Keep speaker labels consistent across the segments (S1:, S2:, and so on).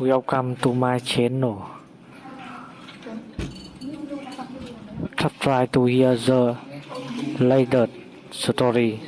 S1: Welcome to my channel. Try to hear the latest story.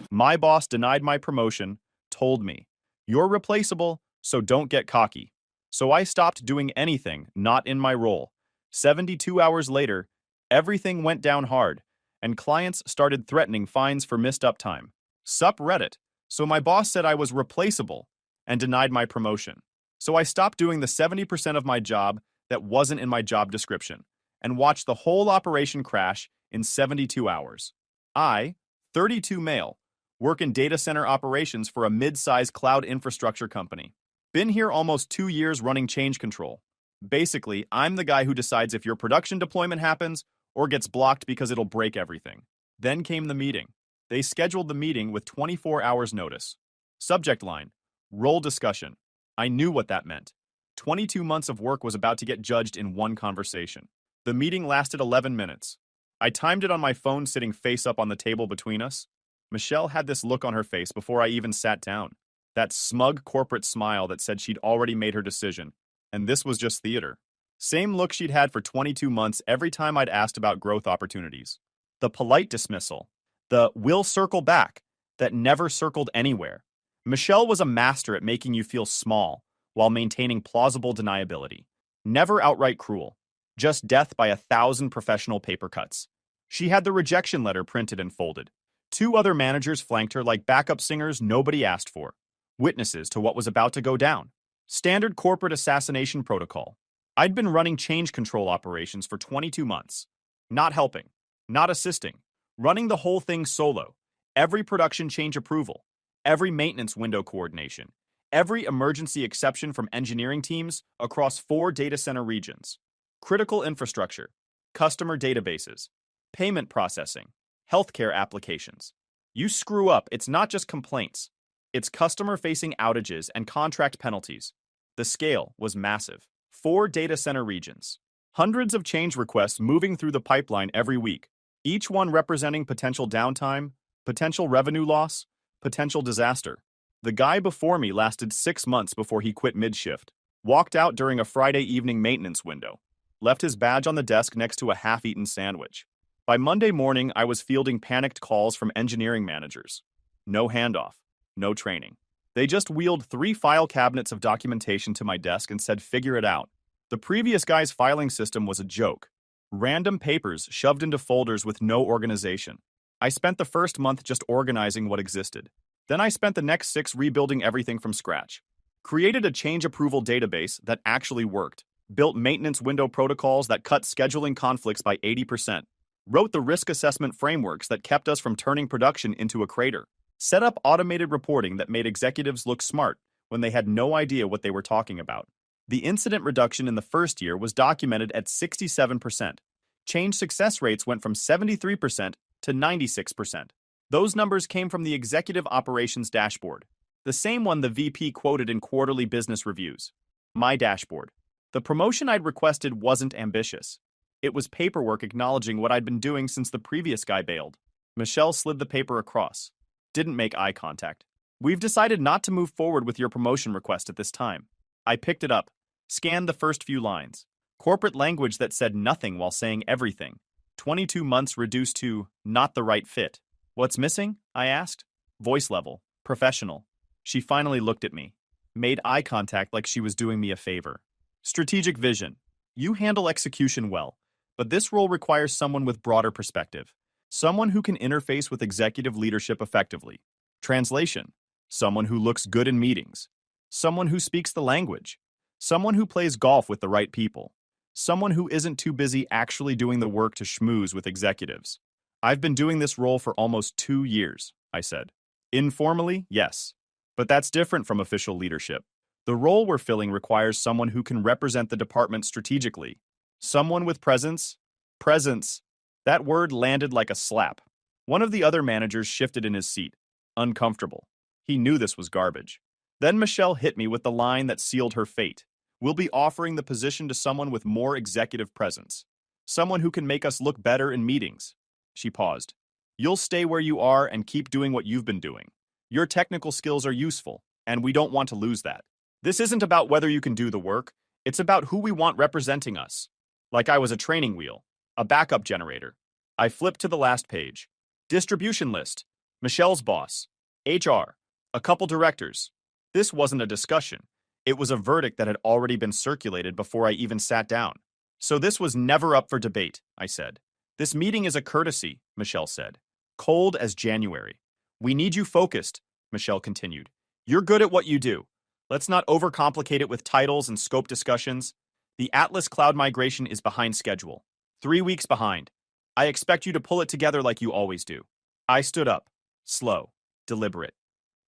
S2: My boss denied my promotion, told me, "You're replaceable, so don't get cocky." So I stopped doing anything not in my role. 72 hours later, everything went down hard, and clients started threatening fines for missed uptime. Sup Reddit. So my boss said I was replaceable and denied my promotion. So I stopped doing the 70% of my job that wasn't in my job description and watched the whole operation crash in 72 hours. I, 32 male, work in data center operations for a mid-sized cloud infrastructure company. Been here almost 2 years running change control. Basically, I'm the guy who decides if your production deployment happens or gets blocked because it'll break everything. Then came the meeting. They scheduled the meeting with 24 hours notice. Subject line, role discussion. I knew what that meant. 22 months of work was about to get judged in one conversation. The meeting lasted 11 minutes. I timed it on my phone sitting face up on the table between us. Michelle had this look on her face before I even sat down. That smug corporate smile that said she'd already made her decision, and this was just theater. Same look she'd had for 22 months every time I'd asked about growth opportunities. The polite dismissal. The "we'll circle back" that never circled anywhere. Michelle was a master at making you feel small while maintaining plausible deniability. Never outright cruel. Just death by 1,000 professional paper cuts. She had the rejection letter printed and folded. 2 other managers flanked her like backup singers nobody asked for. Witnesses to what was about to go down. Standard corporate assassination protocol. I'd been running change control operations for 22 months. Not helping. Not assisting. Running the whole thing solo. Every production change approval. Every maintenance window coordination. Every emergency exception from engineering teams across 4 data center regions. Critical infrastructure. Customer databases. Payment processing. Healthcare applications. You screw up, it's not just complaints. It's customer-facing outages and contract penalties. The scale was massive. 4 data center regions. Hundreds of change requests moving through the pipeline every week, each one representing potential downtime, potential revenue loss, potential disaster. The guy before me lasted 6 months before he quit mid-shift, walked out during a Friday evening maintenance window, left his badge on the desk next to a half-eaten sandwich. By Monday morning, I was fielding panicked calls from engineering managers. No handoff, no training. They just wheeled 3 file cabinets of documentation to my desk and said, "Figure it out." The previous guy's filing system was a joke. Random papers shoved into folders with no organization. I spent the first month just organizing what existed. Then I spent the next 6 rebuilding everything from scratch. Created a change approval database that actually worked. Built maintenance window protocols that cut scheduling conflicts by 80%. Wrote the risk assessment frameworks that kept us from turning production into a crater. Set up automated reporting that made executives look smart when they had no idea what they were talking about. The incident reduction in the first year was documented at 67%. Change success rates went from 73% to 96%. Those numbers came from the executive operations dashboard, the same one the VP quoted in quarterly business reviews. My dashboard. The promotion I'd requested wasn't ambitious. It was paperwork acknowledging what I'd been doing since the previous guy bailed. Michelle slid the paper across. Didn't make eye contact. "We've decided not to move forward with your promotion request at this time." I picked it up, scanned the first few lines. Corporate language that said nothing while saying everything. 22 months reduced to not the right fit. "What's missing?" I asked. Voice level, professional. She finally looked at me, made eye contact like she was doing me a favor. "Strategic vision. You handle execution well, but this role requires someone with broader perspective. Someone who can interface with executive leadership effectively. Translation. Someone who looks good in meetings. Someone who speaks the language. Someone who plays golf with the right people. Someone who isn't too busy actually doing the work to schmooze with executives." "I've been doing this role for almost 2 years," I said. "Informally, yes. But that's different from official leadership. The role we're filling requires someone who can represent the department strategically. Someone with presence." Presence. That word landed like a slap. One of the other managers shifted in his seat, uncomfortable. He knew this was garbage. Then Michelle hit me with the line that sealed her fate. "We'll be offering the position to someone with more executive presence. Someone who can make us look better in meetings." She paused. "You'll stay where you are and keep doing what you've been doing. Your technical skills are useful, and we don't want to lose that. This isn't about whether you can do the work, it's about who we want representing us. Like I was a training wheel, a backup generator. I flipped to the last page. Distribution list. Michelle's boss. HR. A couple directors. This wasn't a discussion. It was a verdict that had already been circulated before I even sat down. So this was never up for debate, I said. This meeting is a courtesy, Michelle said. Cold as January. We need you focused, Michelle continued. You're good at what you do. Let's not overcomplicate it with titles and scope discussions. The Atlas cloud migration is behind schedule. 3 weeks behind. I expect you to pull it together like you always do. I stood up. Slow. Deliberate.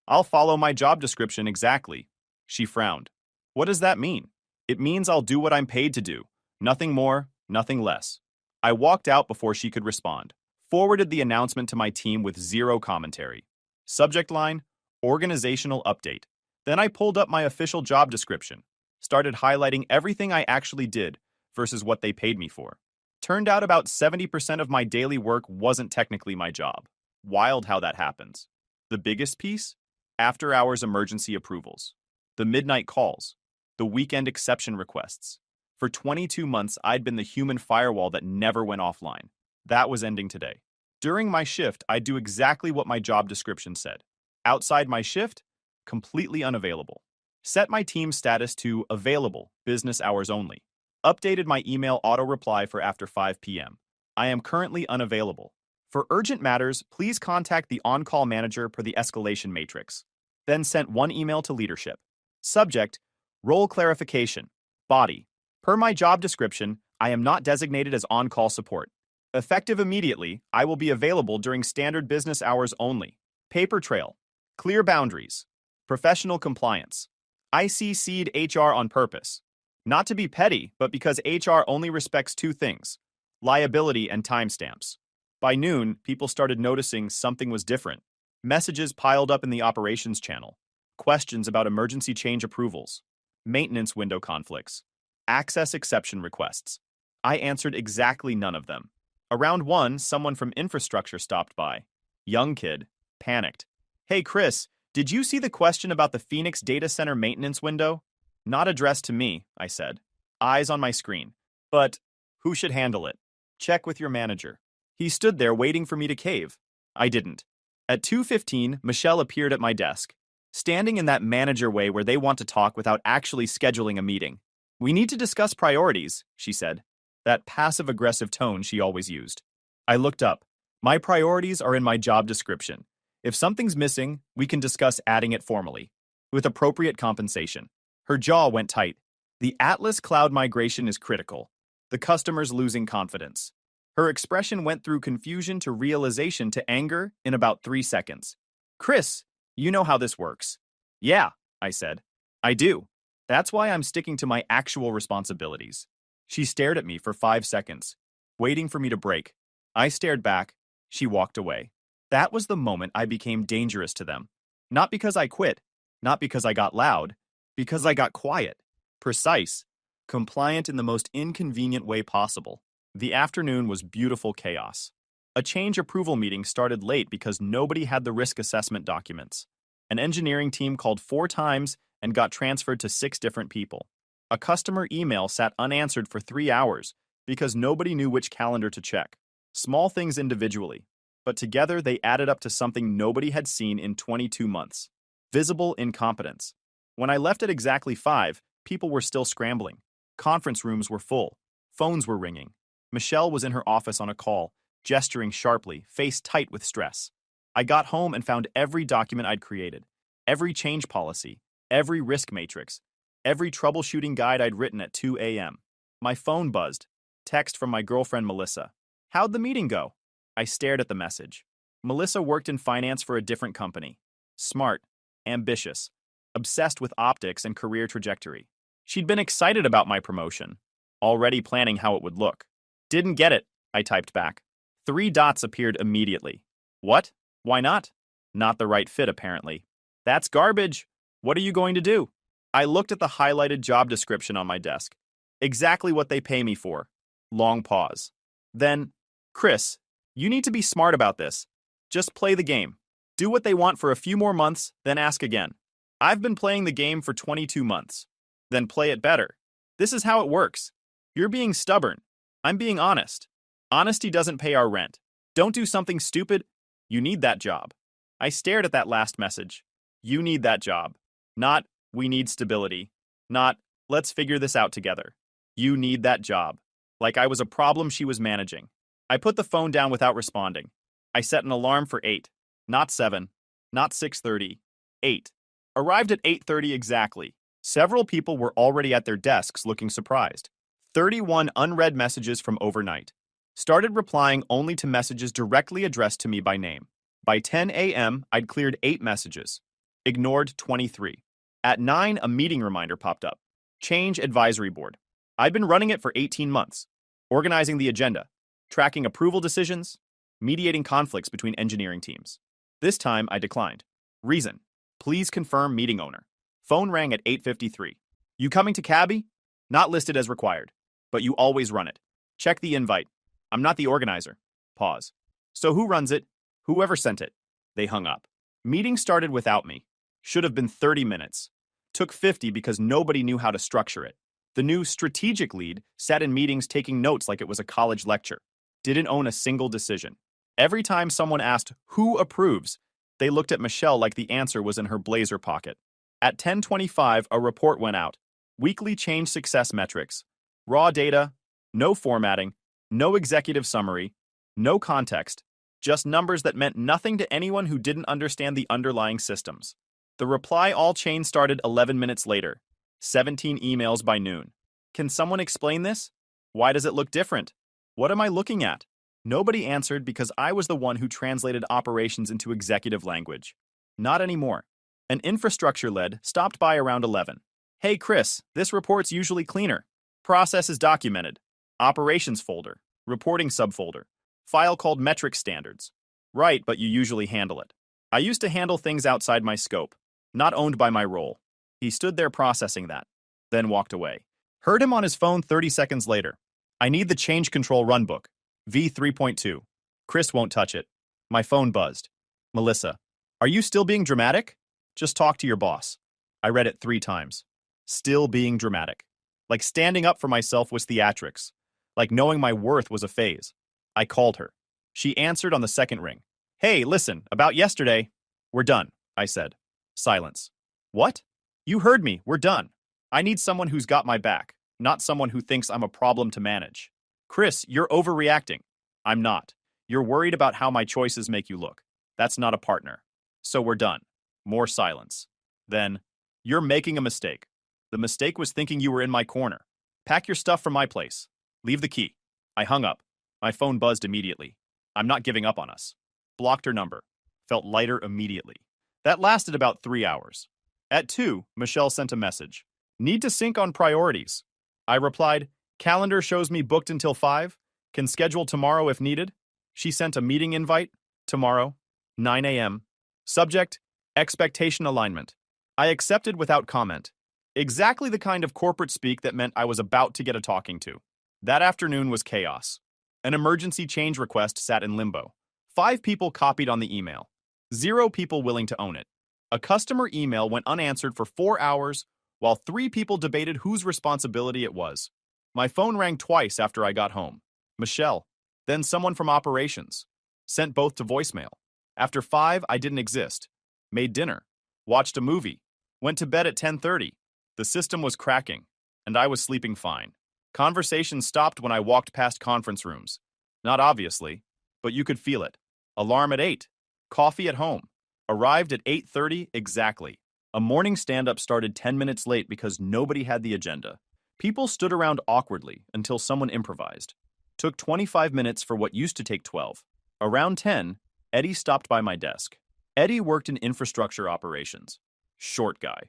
S2: I'll follow my job description exactly. She frowned. What does that mean? It means I'll do what I'm paid to do. Nothing more, nothing less. I walked out before she could respond. Forwarded the announcement to my team with zero commentary. Subject line, organizational update. Then I pulled up my official job description. Started highlighting everything I actually did versus what they paid me for. Turned out about 70% of my daily work wasn't technically my job. Wild how that happens. The biggest piece? After-hours emergency approvals. The midnight calls. The weekend exception requests. For 22 months, I'd been the human firewall that never went offline. That was ending today. During my shift, I'd do exactly what my job description said. Outside my shift, completely unavailable. Set my team's status to available, business hours only. Updated my email auto-reply for after 5 p.m. I am currently unavailable. For urgent matters, please contact the on-call manager per the escalation matrix. Then sent one email to leadership. Subject, role clarification. Body. Per my job description, I am not designated as on-call support. Effective immediately, I will be available during standard business hours only. Paper trail. Clear boundaries. Professional compliance. I CC'd HR on purpose. Not to be petty, but because HR only respects two things: liability and timestamps. By noon, people started noticing something was different. Messages piled up in the operations channel. Questions about emergency change approvals. Maintenance window conflicts. Access exception requests. I answered exactly none of them. Around 1, someone from infrastructure stopped by. Young kid. Panicked. Hey Chris, did you see the question about the Phoenix data center maintenance window? Not addressed to me, I said. Eyes on my screen. But who should handle it? Check with your manager. He stood there waiting for me to cave. I didn't. At 2:15, Michelle appeared at my desk. Standing in that manager way where they want to talk without actually scheduling a meeting. We need to discuss priorities, she said. That passive-aggressive tone she always used. I looked up. My priorities are in my job description. If something's missing, we can discuss adding it formally, with appropriate compensation. Her jaw went tight. The Atlas cloud migration is critical. The customer's losing confidence. Her expression went through confusion to realization to anger in about 3 seconds. Chris, you know how this works. Yeah, I said. I do. That's why I'm sticking to my actual responsibilities. She stared at me for 5 seconds, waiting for me to break. I stared back. She walked away. That was the moment I became dangerous to them. Not because I quit, not because I got loud, because I got quiet, precise, compliant in the most inconvenient way possible. The afternoon was beautiful chaos. A change approval meeting started late because nobody had the risk assessment documents. An engineering team called 4 times and got transferred to 6 different people. A customer email sat unanswered for 3 hours because nobody knew which calendar to check. Small things individually, but together they added up to something nobody had seen in 22 months. Visible incompetence. When I left at exactly 5, people were still scrambling. Conference rooms were full. Phones were ringing. Michelle was in her office on a call, gesturing sharply, face tight with stress. I got home and found every document I'd created, every change policy, every risk matrix, every troubleshooting guide I'd written at 2 a.m. My phone buzzed. Text from my girlfriend Melissa. How'd the meeting go? I stared at the message. Melissa worked in finance for a different company. Smart, ambitious, obsessed with optics and career trajectory. She'd been excited about my promotion, already planning how it would look. Didn't get it, I typed back. 3 dots appeared immediately. What? Why not? Not the right fit, apparently. That's garbage. What are you going to do? I looked at the highlighted job description on my desk. Exactly what they pay me for. Long pause. Then, Chris, you need to be smart about this. Just play the game. Do what they want for a few more months, then ask again. I've been playing the game for 22 months. Then play it better. This is how it works. You're being stubborn. I'm being honest. Honesty doesn't pay our rent. Don't do something stupid. You need that job. I stared at that last message. You need that job. Not, we need stability. Not, let's figure this out together. You need that job. Like I was a problem she was managing. I put the phone down without responding. I set an alarm for 8. Not 7. Not 6:30. 8. Arrived at 8:30 exactly. Several people were already at their desks looking surprised. 31 unread messages from overnight. Started replying only to messages directly addressed to me by name. By 10 a.m., I'd cleared 8 messages. Ignored 23. At 9, a meeting reminder popped up. Change advisory board. I'd been running it for 18 months. Organizing the agenda. Tracking approval decisions. Mediating conflicts between engineering teams. This time, I declined. Reason. Please confirm meeting owner. Phone rang at 8:53. You coming to Cabby? Not listed as required. But you always run it. Check the invite. I'm not the organizer. Pause. So who runs it? Whoever sent it. They hung up. Meeting started without me. Should have been 30 minutes. Took 50 because nobody knew how to structure it. The new strategic lead sat in meetings taking notes like it was a college lecture. Didn't own a single decision. Every time someone asked, who approves? They looked at Michelle like the answer was in her blazer pocket. At 10:25, a report went out. Weekly change success metrics. Raw data, no formatting, no executive summary, no context, just numbers that meant nothing to anyone who didn't understand the underlying systems. The reply all chain started 11 minutes later. 17 emails by noon. Can someone explain this? Why does it look different? What am I looking at? Nobody answered because I was the one who translated operations into executive language. Not anymore. An infrastructure lead stopped by around 11. Hey Chris, this report's usually cleaner. Process is documented. Operations folder. Reporting subfolder. File called metric standards. Right, but you usually handle it. I used to handle things outside my scope, not owned by my role. He stood there processing that, then walked away. Heard him on his phone 30 seconds later. I need the change control runbook. V3.2. Chris won't touch it. My phone buzzed. Melissa, are you still being dramatic? Just talk to your boss. I read it 3 times. Still being dramatic. Like standing up for myself was theatrics. Like knowing my worth was a phase. I called her. She answered on the second ring. Hey, listen, about yesterday. We're done, I said. Silence. What? You heard me, we're done. I need someone who's got my back, not someone who thinks I'm a problem to manage. Chris, you're overreacting. I'm not. You're worried about how my choices make you look. That's not a partner. So we're done. More silence. Then, you're making a mistake. The mistake was thinking you were in my corner. Pack your stuff from my place. Leave the key. I hung up. My phone buzzed immediately. I'm not giving up on us. Blocked her number. Felt lighter immediately. That lasted about 3 hours. At 2, Michelle sent a message. Need to sync on priorities. I replied, calendar shows me booked until 5. Can schedule tomorrow if needed. She sent a meeting invite. Tomorrow, 9 a.m. Subject, expectation alignment. I accepted without comment. Exactly the kind of corporate speak that meant I was about to get a talking to. That afternoon was chaos. An emergency change request sat in limbo. 5 people copied on the email. 0 people willing to own it. A customer email went unanswered for 4 hours, while 3 people debated whose responsibility it was. My phone rang twice after I got home. Michelle, then someone from operations. Sent both to voicemail. After 5, I didn't exist. Made dinner. Watched a movie. Went to bed at 10:30. The system was cracking, and I was sleeping fine. Conversation stopped when I walked past conference rooms. Not obviously, but you could feel it. Alarm at 8. Coffee at home. Arrived at 8:30 exactly. A morning stand-up started 10 minutes late because nobody had the agenda. People stood around awkwardly until someone improvised. Took 25 minutes for what used to take 12. Around 10, Eddie stopped by my desk. Eddie worked in infrastructure operations. Short guy.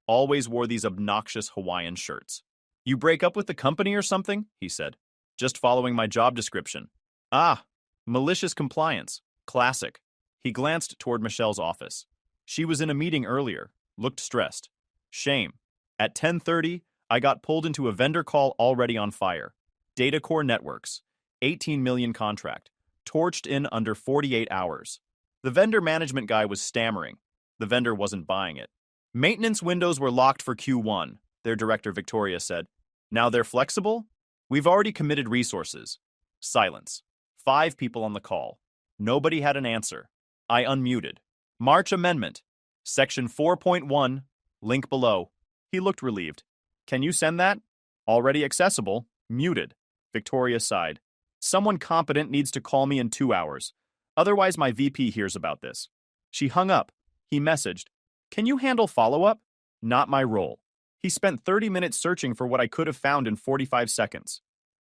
S2: Always wore these obnoxious Hawaiian shirts. You break up with the company or something? He said. Just following my job description. Ah, malicious compliance. Classic. He glanced toward Michelle's office. She was in a meeting earlier. Looked stressed. Shame. At 10:30, I got pulled into a vendor call already on fire. Data Core Networks. 18 million contract. Torched in under 48 hours. The vendor management guy was stammering. The vendor wasn't buying it. Maintenance windows were locked for Q1, their director Victoria said. Now they're flexible? We've already committed resources. Silence. 5 people on the call. Nobody had an answer. I unmuted. March Amendment. Section 4.1. Link below. He looked relieved. Can you send that? Already accessible. Muted. Victoria sighed. Someone competent needs to call me in 2 hours. Otherwise my VP hears about this. She hung up. He messaged. Can you handle follow-up? Not my role. He spent 30 minutes searching for what I could have found in 45 seconds.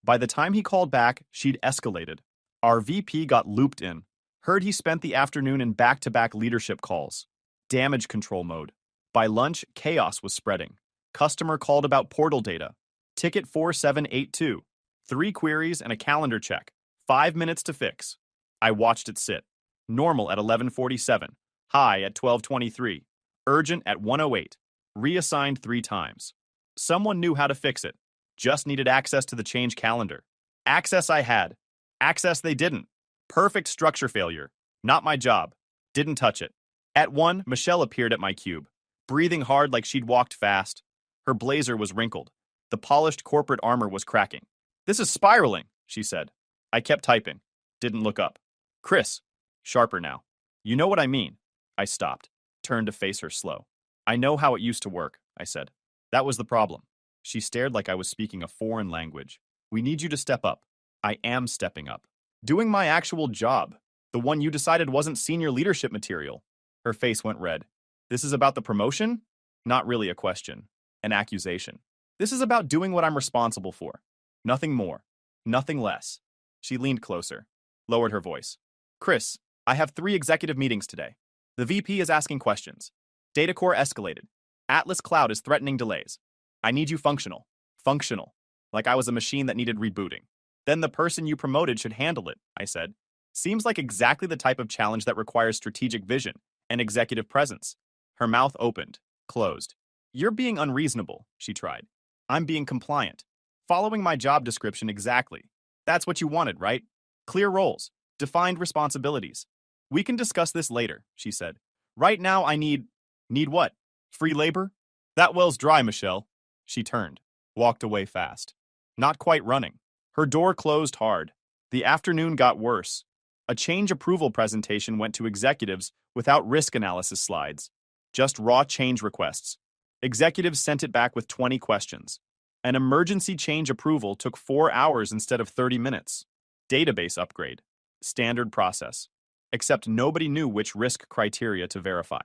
S2: By the time he called back, she'd escalated. Our VP got looped in. Heard he spent the afternoon in back-to-back leadership calls. Damage control mode. By lunch, chaos was spreading. Customer called about portal data. Ticket 4782. 3 queries and a calendar check. 5 minutes to fix. I watched it sit. Normal at 11:47. High at 12:23. Urgent at 1:08. Reassigned 3 times. Someone knew how to fix it. Just needed access to the change calendar. Access I had. Access they didn't. Perfect structure failure. Not my job. Didn't touch it. At 1, Michelle appeared at my cube, breathing hard like she'd walked fast. Her blazer was wrinkled. The polished corporate armor was cracking. This is spiraling, she said. I kept typing. Didn't look up. Chris. Sharper now. You know what I mean. I stopped. Turned to face her slow. I know how it used to work, I said. That was the problem. She stared like I was speaking a foreign language. We need you to step up. I am stepping up. Doing my actual job. The one you decided wasn't senior leadership material. Her face went red. This is about the promotion? Not really a question. An accusation. This is about doing what I'm responsible for. Nothing more. Nothing less. She leaned closer. Lowered her voice. Chris, I have 3 executive meetings today. The VP is asking questions. Data core escalated. Atlas Cloud is threatening delays. I need you functional. Functional. Like I was a machine that needed rebooting. Then the person you promoted should handle it, I said. Seems like exactly the type of challenge that requires strategic vision and executive presence. Her mouth opened, closed. You're being unreasonable, she tried. I'm being compliant. Following my job description exactly. That's what you wanted, right? Clear roles. Defined responsibilities. We can discuss this later, she said. Right now I need what? Free labor? That well's dry, Michelle. She turned, walked away fast. Not quite running. Her door closed hard. The afternoon got worse. A change approval presentation went to executives without risk analysis slides. Just raw change requests. Executives sent it back with 20 questions. An emergency change approval took 4 hours instead of 30 minutes. Database upgrade. Standard process. Except nobody knew which risk criteria to verify.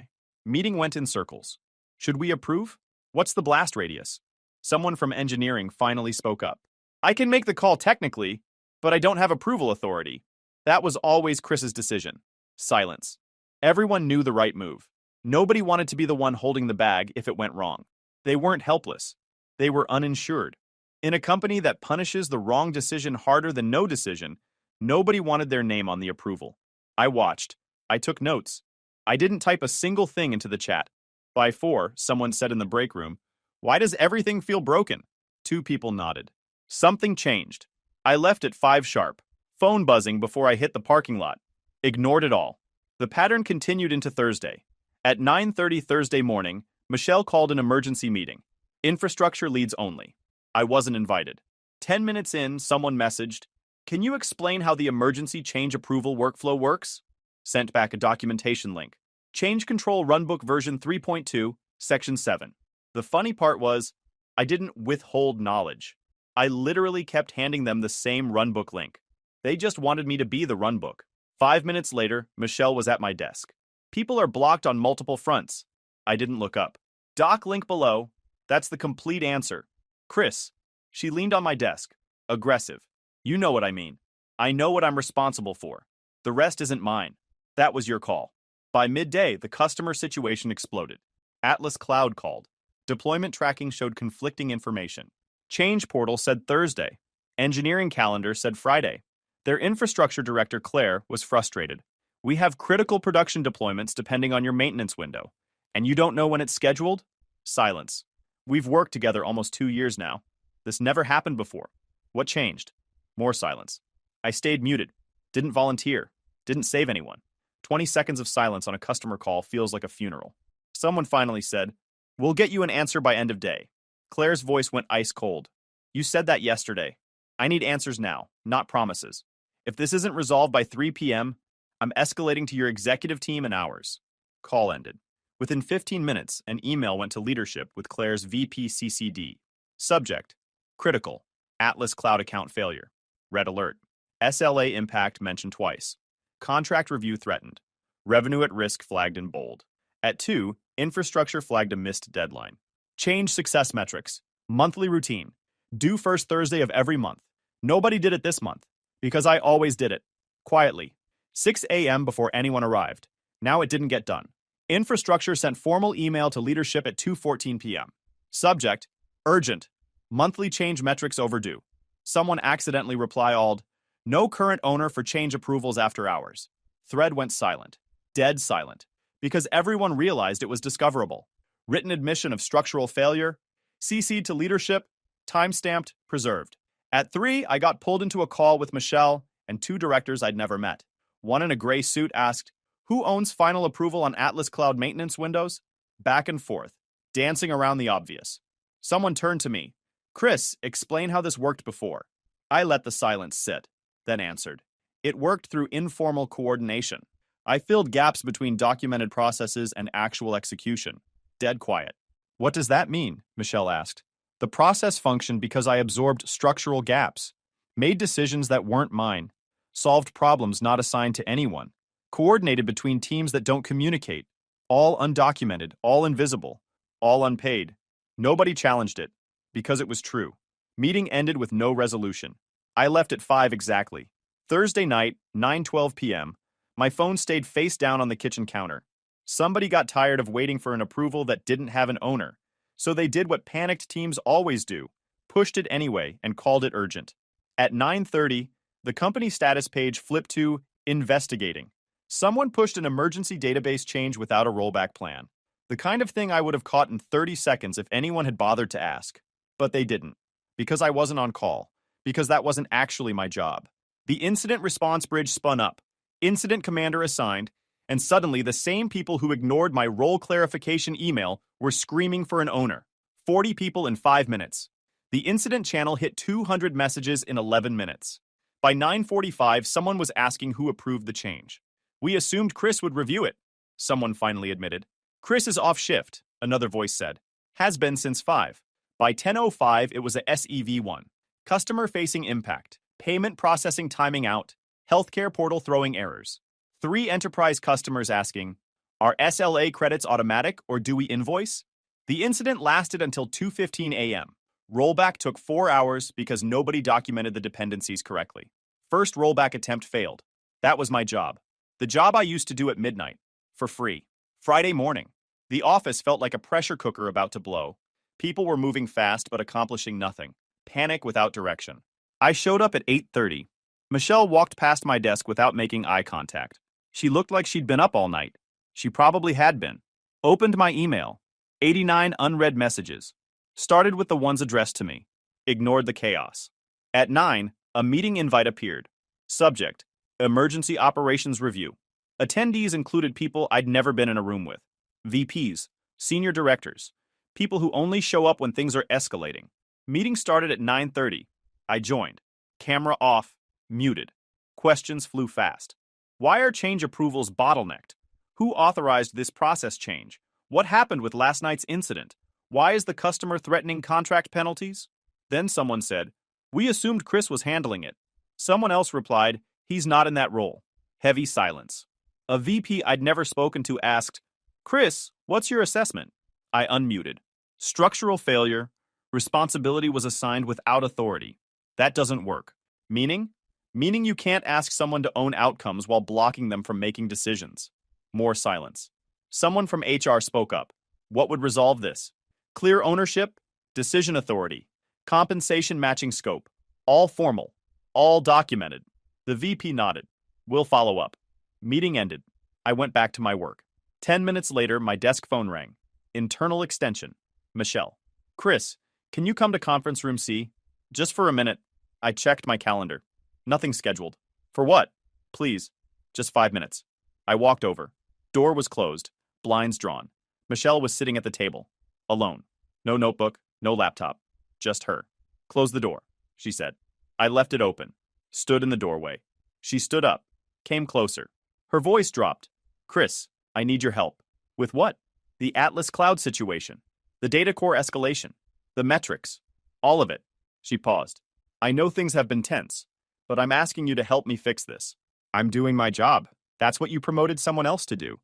S2: Meeting went in circles. Should we approve? What's the blast radius? Someone from engineering finally spoke up. I can make the call technically, but I don't have approval authority. That was always Chris's decision. Silence. Everyone knew the right move. Nobody wanted to be the one holding the bag if it went wrong. They weren't helpless. They were uninsured. In a company that punishes the wrong decision harder than no decision, nobody wanted their name on the approval. I watched. I took notes. I didn't type a single thing into the chat. By 4, someone said in the break room, "Why does everything feel broken?" 2 people nodded. Something changed. I left at 5 sharp. Phone buzzing before I hit the parking lot. Ignored it all. The pattern continued into Thursday. At 9:30 Thursday morning, Michelle called an emergency meeting. Infrastructure leads only. I wasn't invited. 10 minutes in, someone messaged, "Can you explain how the emergency change approval workflow works?" Sent back a documentation link. Change Control Runbook version 3.2, section 7. The funny part was, I didn't withhold knowledge. I literally kept handing them the same runbook link. They just wanted me to be the runbook. 5 minutes later, Michelle was at my desk. People are blocked on multiple fronts. I didn't look up. Doc link below. That's the complete answer. Chris. She leaned on my desk. Aggressive. You know what I mean. I know what I'm responsible for. The rest isn't mine. That was your call. By midday, the customer situation exploded. Atlas Cloud called. Deployment tracking showed conflicting information. Change portal said Thursday. Engineering calendar said Friday. Their infrastructure director, Claire, was frustrated. We have critical production deployments depending on your maintenance window. And you don't know when it's scheduled? Silence. We've worked together almost 2 years now. This never happened before. What changed? More silence. I stayed muted. Didn't volunteer. Didn't save anyone. 20 seconds of silence on a customer call feels like a funeral. Someone finally said, We'll get you an answer by end of day. Claire's voice went ice cold. You said that yesterday. I need answers now, not promises. If this isn't resolved by 3 p.m., I'm escalating to your executive team in hours. Call ended. Within 15 minutes, an email went to leadership with Claire's VP CCD. Subject: critical. Atlas Cloud account failure. Red alert. SLA impact mentioned twice. Contract review threatened. Revenue at risk flagged in bold. At 2, infrastructure flagged a missed deadline. Change success metrics. Monthly routine. Due first Thursday of every month. Nobody did it this month, because I always did it. Quietly. 6 a.m. before anyone arrived. Now it didn't get done. Infrastructure sent formal email to leadership at 2:14 p.m. Subject: urgent. Monthly change metrics overdue. Someone accidentally reply-alled, no current owner for change approvals after hours. Thread went silent. Dead silent. Because everyone realized it was discoverable. Written admission of structural failure. CC'd to leadership. Time-stamped. Preserved. At 3, I got pulled into a call with Michelle and 2 directors I'd never met. One in a gray suit asked, who owns final approval on Atlas Cloud maintenance windows? Back and forth. Dancing around the obvious. Someone turned to me. Chris, explain how this worked before. I let the silence sit, then answered. It worked through informal coordination. I filled gaps between documented processes and actual execution. Dead quiet. What does that mean? Michelle asked. The process functioned because I absorbed structural gaps, made decisions that weren't mine, solved problems not assigned to anyone, coordinated between teams that don't communicate, all undocumented, all invisible, all unpaid. Nobody challenged it, because it was true. Meeting ended with no resolution. I left at 5 exactly. Thursday night, 9:12 p.m., my phone stayed face down on the kitchen counter. Somebody got tired of waiting for an approval that didn't have an owner, so they did what panicked teams always do, pushed it anyway and called it urgent. At 9:30, the company status page flipped to investigating. Someone pushed an emergency database change without a rollback plan. The kind of thing I would have caught in 30 seconds if anyone had bothered to ask. But they didn't. Because I wasn't on call. Because that wasn't actually my job. The incident response bridge spun up. Incident commander assigned, and suddenly the same people who ignored my role clarification email were screaming for an owner. 40 people in 5 minutes. The incident channel hit 200 messages in 11 minutes. By 9:45, someone was asking who approved the change. We assumed Chris would review it, someone finally admitted. Chris is off shift, another voice said. Has been since 5. By 10:05, it was a SEV1. Customer-facing impact. Payment processing timing out. Healthcare portal throwing errors. 3 enterprise customers asking, are SLA credits automatic or do we invoice? The incident lasted until 2:15 a.m. Rollback took 4 hours because nobody documented the dependencies correctly. First rollback attempt failed. That was my job. The job I used to do at midnight. For free. Friday morning. The office felt like a pressure cooker about to blow. People were moving fast but accomplishing nothing. Panic without direction. I showed up at 8:30. Michelle walked past my desk without making eye contact. She looked like she'd been up all night. She probably had been. Opened my email. 89 unread messages. Started with the ones addressed to me. Ignored the chaos. At 9, a meeting invite appeared. Subject: emergency operations review. Attendees included people I'd never been in a room with. VPs, senior directors, people who only show up when things are escalating. Meeting started at 9:30. I joined. Camera off. Muted. Questions flew fast. Why are change approvals bottlenecked? Who authorized this process change? What happened with last night's incident? Why is the customer threatening contract penalties? Then someone said, we assumed Chris was handling it. Someone else replied, he's not in that role. Heavy silence. A VP I'd never spoken to asked, Chris, what's your assessment? I unmuted. Structural failure. Responsibility was assigned without authority. That doesn't work. Meaning? Meaning you can't ask someone to own outcomes while blocking them from making decisions. More silence. Someone from HR spoke up. What would resolve this? Clear ownership, decision authority, compensation matching scope. All formal, all documented. The VP nodded. We'll follow up. Meeting ended. I went back to my work. 10 minutes later, my desk phone rang. Internal extension. Michelle. Chris, can you come to conference room C? Just for a minute. I checked my calendar. Nothing scheduled. For what? Please. Just 5 minutes. I walked over. Door was closed. Blinds drawn. Michelle was sitting at the table. Alone. No notebook, no laptop. Just her. Close the door, she said. I left it open. Stood in the doorway. She stood up. Came closer. Her voice dropped. Chris, I need your help. With what? The Atlas Cloud situation. The data core escalation. The metrics. All of it. She paused. I know things have been tense, but I'm asking you to help me fix this. I'm doing my job. That's what you promoted someone else to do.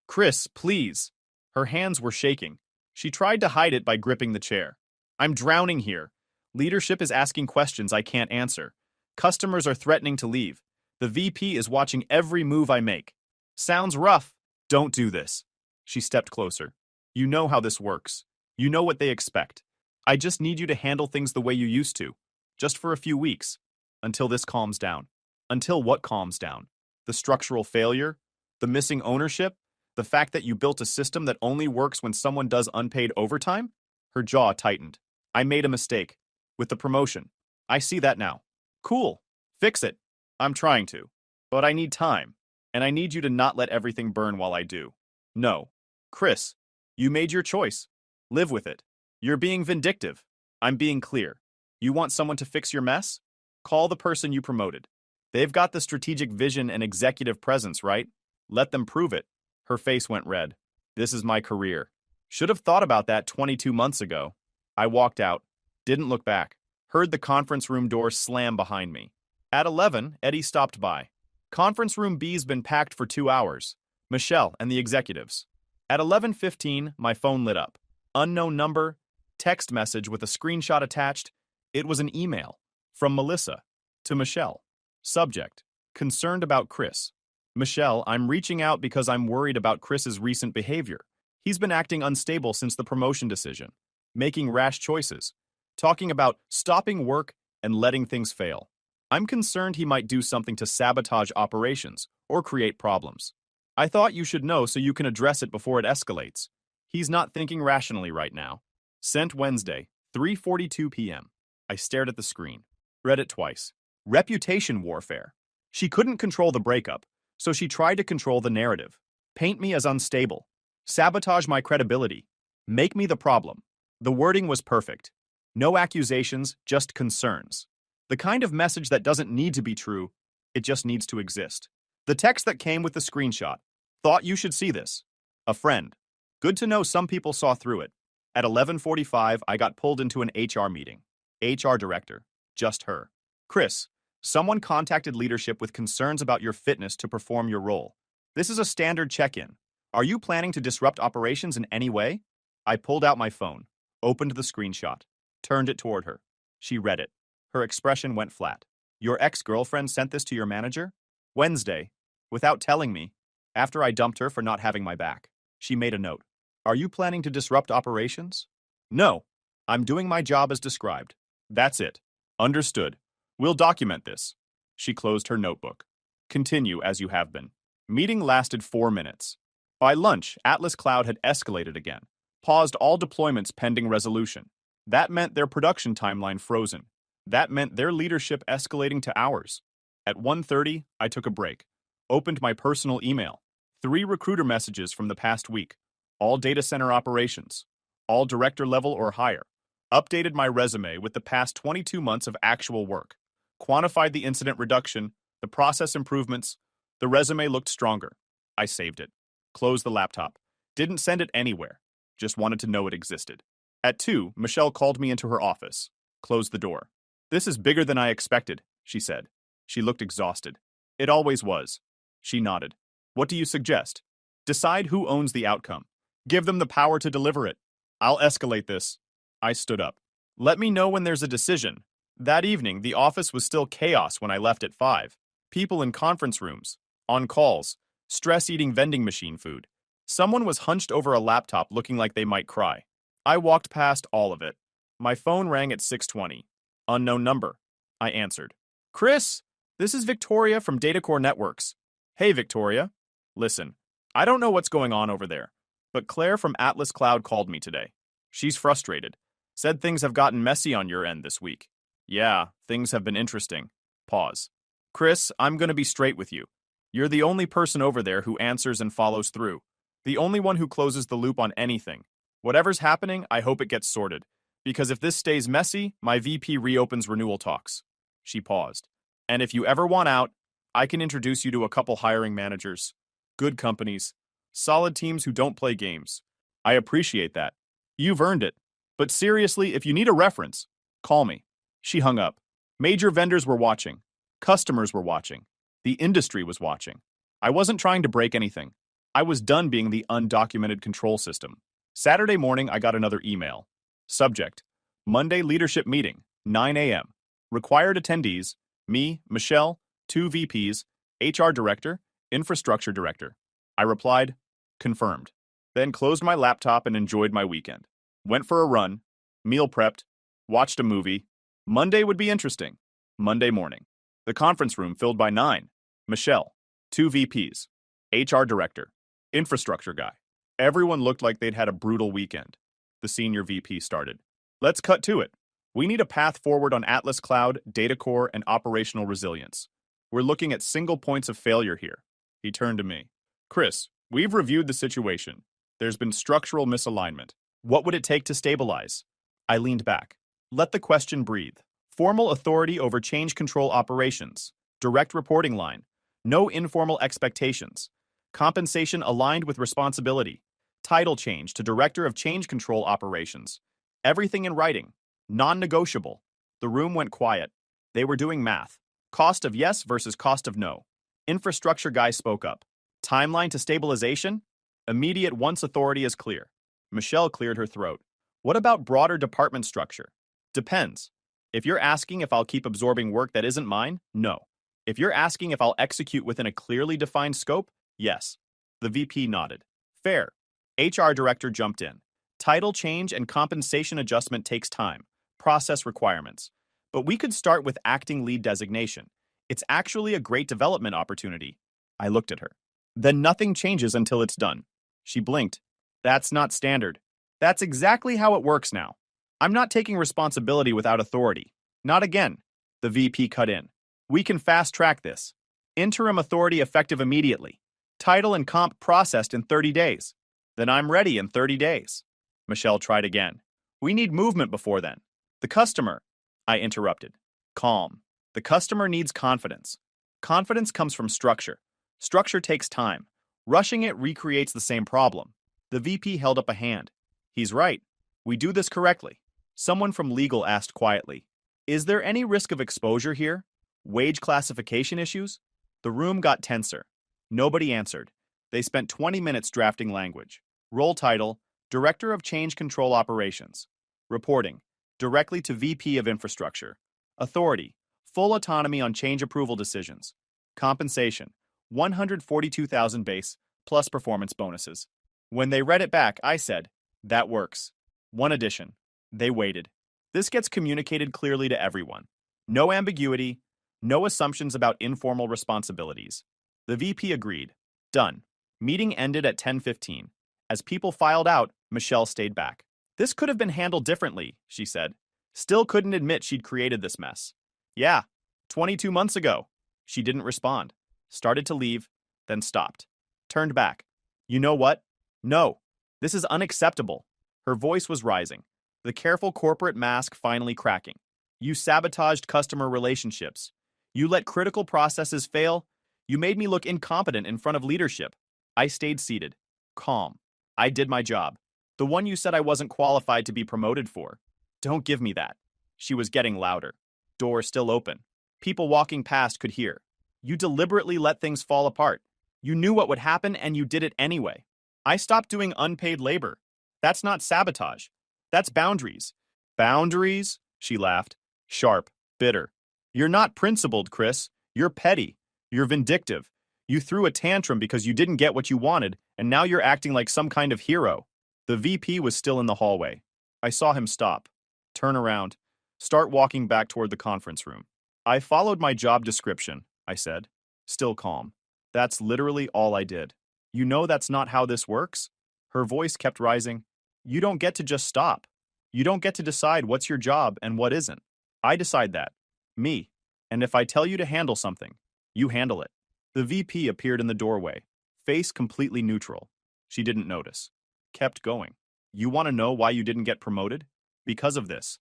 S2: Chris, please. Her hands were shaking. She tried to hide it by gripping the chair. I'm drowning here. Leadership is asking questions I can't answer. Customers are threatening to leave. The VP is watching every move I make. Sounds rough. Don't do this. She stepped closer. You know how this works. You know what they expect. I just need you to handle things the way you used to. Just for a few weeks. Until this calms down. Until what calms down? The structural failure? The missing ownership? The fact that you built a system that only works when someone does unpaid overtime? Her jaw tightened. I made a mistake. With the promotion. I see that now. Cool. Fix it. I'm trying to. But I need time. And I need you to not let everything burn while I do. No. Chris, you made your choice. Live with it. You're being vindictive. I'm being clear. You want someone to fix your mess? Call the person you promoted. They've got the strategic vision and executive presence, right? Let them prove it. Her face went red. This is my career. Should have thought about that 22 months ago. I walked out. Didn't look back. Heard the conference room door slam behind me. At 11, Eddie stopped by. Conference room B's been packed for 2 hours. Michelle and the executives. At 11:15, my phone lit up. Unknown number, text message with a screenshot attached. It was an email. From Melissa. To Michelle. Subject. Concerned about Chris. Michelle, I'm reaching out because I'm worried about Chris's recent behavior. He's been acting unstable since the promotion decision. Making rash choices. Talking about stopping work and letting things fail. I'm concerned he might do something to sabotage operations or create problems. I thought you should know so you can address it before it escalates. He's not thinking rationally right now. Sent Wednesday, 3:42 p.m. I stared at the screen. Read it twice. Reputation warfare. She couldn't control the breakup, so she tried to control the narrative. Paint me as unstable. Sabotage my credibility. Make me the problem. The wording was perfect. No accusations, just concerns. The kind of message that doesn't need to be true, it just needs to exist. The text that came with the screenshot. Thought you should see this. A friend. Good to know some people saw through it. At 11:45, I got pulled into an HR meeting. HR director. Just her. Chris, someone contacted leadership with concerns about your fitness to perform your role. This is a standard check-in. Are you planning to disrupt operations in any way? I pulled out my phone, opened the screenshot, turned it toward her. She read it. Her expression went flat. Your ex-girlfriend sent this to your manager? Wednesday. Without telling me. After I dumped her for not having my back. She made a note. Are you planning to disrupt operations? No. I'm doing my job as described. That's it. Understood. We'll document this. She closed her notebook. Continue as you have been. Meeting lasted 4 minutes. By lunch, Atlas Cloud had escalated again. Paused all deployments pending resolution. That meant their production timeline frozen. That meant their leadership escalating to hours. At 1:30, I took a break. Opened my personal email. 3 recruiter messages from the past week. All data center operations. All director level or higher. Updated my resume with the past 22 months of actual work. Quantified the incident reduction, the process improvements. The resume looked stronger. I saved it. Closed the laptop. Didn't send it anywhere. Just wanted to know it existed. At 2, Michelle called me into her office. Closed the door. This is bigger than I expected, she said. She looked exhausted. It always was. She nodded. What do you suggest? Decide who owns the outcome. Give them the power to deliver it. I'll escalate this. I stood up. Let me know when there's a decision. That evening, the office was still chaos when I left at 5. People in conference rooms, on calls, stress-eating vending machine food. Someone was hunched over a laptop looking like they might cry. I walked past all of it. My phone rang at 6:20. Unknown number. I answered. Chris, this is Victoria from DataCore Networks. Hey, Victoria. Listen, I don't know what's going on over there, but Claire from Atlas Cloud called me today. She's frustrated. Said things have gotten messy on your end this week. Yeah, things have been interesting. Pause. Chris, I'm going to be straight with you. You're the only person over there who answers and follows through. The only one who closes the loop on anything. Whatever's happening, I hope it gets sorted. Because if this stays messy, my VP reopens renewal talks. She paused. And if you ever want out, I can introduce you to a couple hiring managers. Good companies. Solid teams who don't play games. I appreciate that. You've earned it. But seriously, if you need a reference, call me. She hung up. Major vendors were watching. Customers were watching. The industry was watching. I wasn't trying to break anything. I was done being the undocumented control system. Saturday morning, I got another email. Subject: Monday leadership meeting, 9 a.m. Required attendees: me, Michelle, 2 VPs, HR director, infrastructure director. I replied, confirmed. Then closed my laptop and enjoyed my weekend. Went for a run, meal prepped, watched a movie. Monday would be interesting. Monday morning. The conference room filled by 9. Michelle, 2 VPs, HR director, infrastructure guy. Everyone looked like they'd had a brutal weekend. The senior VP started. Let's cut to it. We need a path forward on Atlas Cloud, data core, and operational resilience. We're looking at single points of failure here. He turned to me. Chris, we've reviewed the situation. There's been structural misalignment. What would it take to stabilize? I leaned back. Let the question breathe. Formal authority over change control operations. Direct reporting line. No informal expectations. Compensation aligned with responsibility. Title change to Director of Change Control Operations. Everything in writing. Non-negotiable. The room went quiet. They were doing math. Cost of yes versus cost of no. Infrastructure guy spoke up. Timeline to stabilization? Immediate once authority is clear. Michelle cleared her throat. What about broader department structure? Depends. If you're asking if I'll keep absorbing work that isn't mine, no. If you're asking if I'll execute within a clearly defined scope, yes. The VP nodded. Fair. HR director jumped in. Title change and compensation adjustment takes time. Process requirements. But we could start with acting lead designation. It's actually a great development opportunity. I looked at her. Then nothing changes until it's done. She blinked. That's not standard. That's exactly how it works now. I'm not taking responsibility without authority. Not again. The VP cut in. We can fast track this. Interim authority effective immediately. Title and comp processed in 30 days. Then I'm ready in 30 days. Michelle tried again. We need movement before then. The customer. I interrupted. Calm. The customer needs confidence. Confidence comes from structure. Structure takes time. Rushing it recreates the same problem. The VP held up a hand. He's right. We do this correctly. Someone from legal asked quietly. Is there any risk of exposure here? Wage classification issues? The room got tenser. Nobody answered. They spent 20 minutes drafting language. Role title, Director of Change Control Operations. Reporting, directly to VP of Infrastructure. Authority, full autonomy on change approval decisions. Compensation, $142,000 base, plus performance bonuses. When they read it back, I said, that works. One addition. They waited. This gets communicated clearly to everyone. No ambiguity, no assumptions about informal responsibilities. The VP agreed. Done. Meeting ended at 10:15. As people filed out, Michelle stayed back. This could have been handled differently, she said. Still couldn't admit she'd created this mess. Yeah, 22 months ago. She didn't respond. Started to leave, then stopped. Turned back. You know what? No. This is unacceptable. Her voice was rising. The careful corporate mask finally cracking. You sabotaged customer relationships. You let critical processes fail. You made me look incompetent in front of leadership. I stayed seated, calm. I did my job. The one you said I wasn't qualified to be promoted for. Don't give me that. She was getting louder. Door still open. People walking past could hear. You deliberately let things fall apart. You knew what would happen and you did it anyway. I stopped doing unpaid labor. That's not sabotage. That's boundaries. Boundaries? She laughed. Sharp, bitter. You're not principled, Chris. You're petty. You're vindictive. You threw a tantrum because you didn't get what you wanted, and now you're acting like some kind of hero. The VP was still in the hallway. I saw him stop, turn around, start walking back toward the conference room. I followed my job description, I said, still calm. That's literally all I did. You know that's not how this works? Her voice kept rising. You don't get to just stop. You don't get to decide what's your job and what isn't. I decide that. Me. And if I tell you to handle something, you handle it. The VP appeared in the doorway, face completely neutral. She didn't notice. Kept going. You want to know why you didn't get promoted? Because of this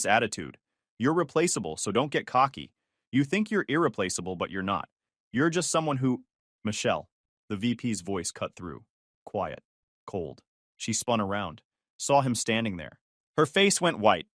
S2: attitude. You're replaceable, so don't get cocky. You think you're irreplaceable, but you're not. You're just someone who... Michelle. The VP's voice cut through. Quiet. Cold. She spun around. Saw him standing there. Her face went white.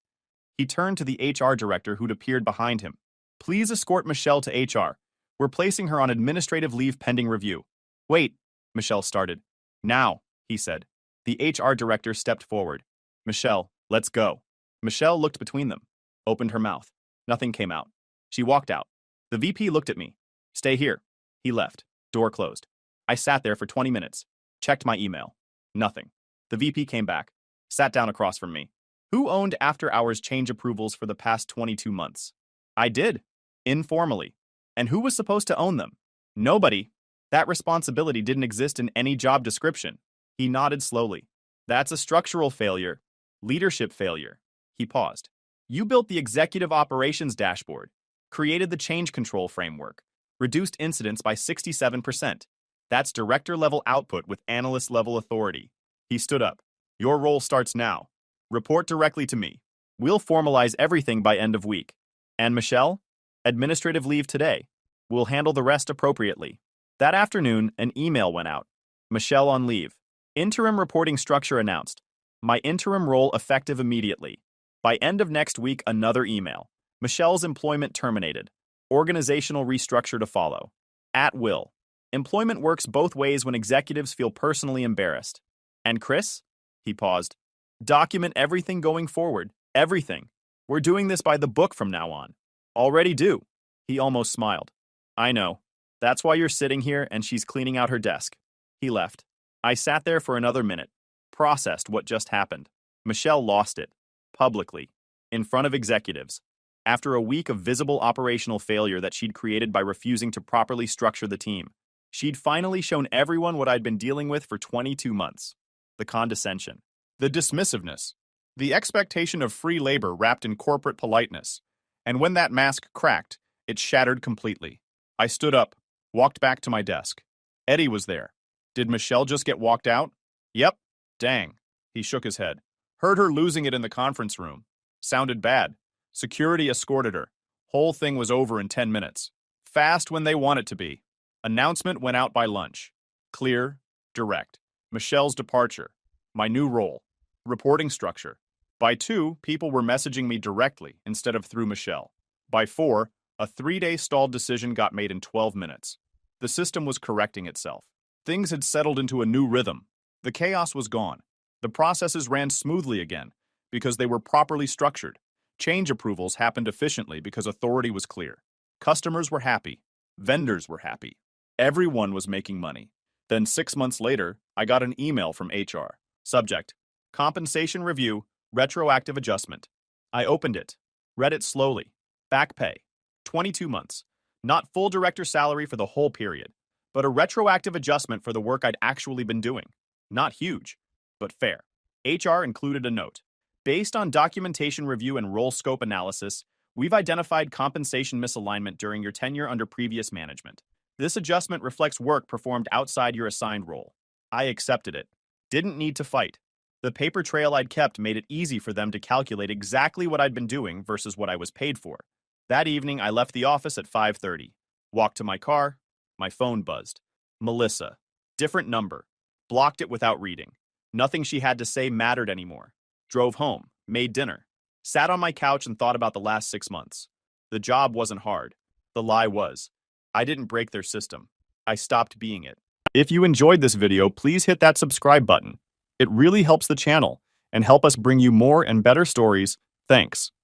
S2: He turned to the HR director who'd appeared behind him. Please escort Michelle to HR. We're placing her on administrative leave pending review. Wait, Michelle started. Now, he said. The HR director stepped forward. Michelle, let's go. Michelle looked between them. Opened her mouth. Nothing came out. She walked out. The VP looked at me. Stay here. He left. Door closed. I sat there for 20 minutes. Checked my email. Nothing. The VP came back. Sat down across from me. Who owned after-hours change approvals for the past 22 months? I did. Informally. And who was supposed to own them? Nobody. That responsibility didn't exist in any job description. He nodded slowly. That's a structural failure. Leadership failure. He paused. You built the executive operations dashboard, created the change control framework, reduced incidents by 67%. That's director-level output with analyst-level authority. He stood up. Your role starts now. Report directly to me. We'll formalize everything by end of week. And Michelle? Administrative leave today. We'll handle the rest appropriately. That afternoon, an email went out. Michelle on leave. Interim reporting structure announced. My interim role effective immediately. By end of next week, another email. Michelle's employment terminated. Organizational restructure to follow. At will. Employment works both ways when executives feel personally embarrassed. And Chris? He paused. Document everything going forward. Everything. We're doing this by the book from now on. Already do. He almost smiled. I know. That's why you're sitting here and she's cleaning out her desk. He left. I sat there for another minute. Processed what just happened. Michelle lost it. Publicly. In front of executives. After a week of visible operational failure that she'd created by refusing to properly structure the team. She'd finally shown everyone what I'd been dealing with for 22 months. The condescension. The dismissiveness. The expectation of free labor wrapped in corporate politeness. And when that mask cracked, it shattered completely. I stood up, walked back to my desk. Eddie was there. Did Michelle just get walked out? Yep. Dang. He shook his head. Heard her losing it in the conference room. Sounded bad. Security escorted her. Whole thing was over in 10 minutes. Fast when they want it to be. Announcement went out by lunch. Clear, direct. Michelle's departure. My new role. Reporting structure. By 2, people were messaging me directly instead of through Michelle. By 4, a 3-day stalled decision got made in 12 minutes. The system was correcting itself. Things had settled into a new rhythm. The chaos was gone. The processes ran smoothly again because they were properly structured. Change approvals happened efficiently because authority was clear. Customers were happy. Vendors were happy. Everyone was making money. Then 6 months later, I got an email from HR. Subject: Compensation Review, Retroactive Adjustment. I opened it. Read it slowly. Back pay. 22 months. Not full director salary for the whole period, but a retroactive adjustment for the work I'd actually been doing. Not huge, but fair. HR included a note. Based on documentation review and role scope analysis, we've identified compensation misalignment during your tenure under previous management. This adjustment reflects work performed outside your assigned role. I accepted it. Didn't need to fight. The paper trail I'd kept made it easy for them to calculate exactly what I'd been doing versus what I was paid for. That evening, I left the office at 5:30. Walked to my car. My phone buzzed. Melissa. Different number. Blocked it without reading. Nothing she had to say mattered anymore. Drove home. Made dinner. Sat on my couch and thought about the last 6 months. The job wasn't hard. The lie was. I didn't break their system. I stopped being it. If you enjoyed this video, please hit that subscribe button. It really helps the channel and help us bring you more and better stories. Thanks.